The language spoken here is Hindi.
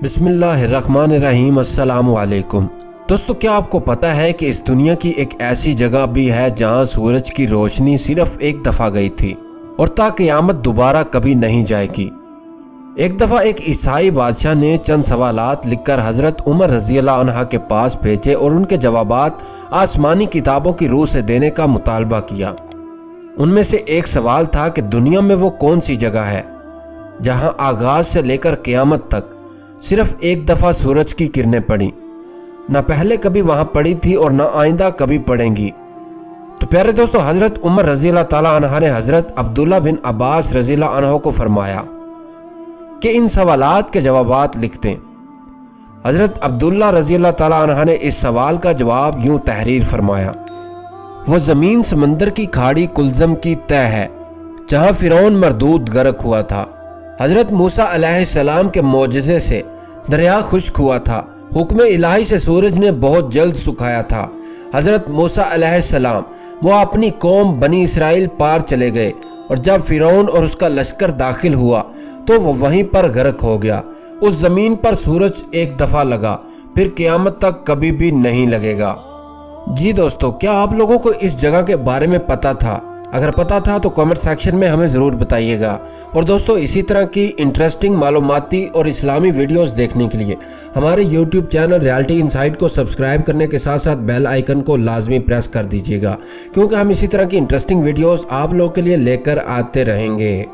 बिस्मिल्लाहिर्रहमानिर्रहीम। अस्सलामु अलैकुम। दोस्तों, क्या आपको पता है कि इस दुनिया की एक ऐसी जगह भी है जहां सूरज की रोशनी सिर्फ एक दफ़ा गई थी और ता क़यामत दोबारा कभी नहीं जाएगी। एक दफ़ा एक ईसाई बादशाह ने चंद सवालात लिखकर हज़रत उमर रज़ियल्लाहु अन्हा के पास भेजे और उनके जवाबात आसमानी किताबों की रूह से देने का मुतालबा किया। उनमें से एक सवाल था कि दुनिया में वो कौन सी जगह है जहां आगाज से लेकर क़यामत तक सिर्फ एक दफ़ा सूरज की किरणें पड़ी, न पहले कभी वहां पड़ी थी और न आइंदा कभी पड़ेंगी। तो प्यारे दोस्तों, हज़रत उमर रज़ियल्लाहु ताला अन्हा ने हज़रत अब्दुल्ला बिन अब्बास रज़ियल्लाहु अन्हु को फरमाया कि इन सवालात के जवाबात लिख दें। हज़रत अब्दुल्ला रज़ियल्लाहु ताला अन्हा ने इस सवाल का जवाब यूं तहरीर फरमाया, वो ज़मीन समंदर की खाड़ी कुलज़म की तय है जहाँ फ़िरौन मरदूद गर्क हुआ था। हज़रत मूसा अलैहिस्सलाम के मोजज़े से दरिया खुश्क हुआ था। हुक्म इलाही से सूरज ने बहुत जल्द सुखाया था। हज़रत मूसा अलैहिस्सलाम वो अपनी कौम बनी इसराइल पार चले गए और जब फ़िरौन और उसका लश्कर दाखिल हुआ तो वो वहीं पर गर्क हो गया। उस ज़मीन पर सूरज एक दफ़ा लगा, फिर क़यामत तक कभी भी नहीं लगेगा। जी दोस्तों, क्या आप लोगों को इस जगह के बारे में पता था? अगर पता था तो कमेंट सेक्शन में हमें ज़रूर बताइएगा। और दोस्तों, इसी तरह की इंटरेस्टिंग मालूमाती और इस्लामी वीडियोस देखने के लिए हमारे यूट्यूब चैनल रियलिटी इनसाइड को सब्सक्राइब करने के साथ साथ बेल आइकन को लाजमी प्रेस कर दीजिएगा, क्योंकि हम इसी तरह की इंटरेस्टिंग वीडियोस आप लोगों के लिए लेकर आते रहेंगे।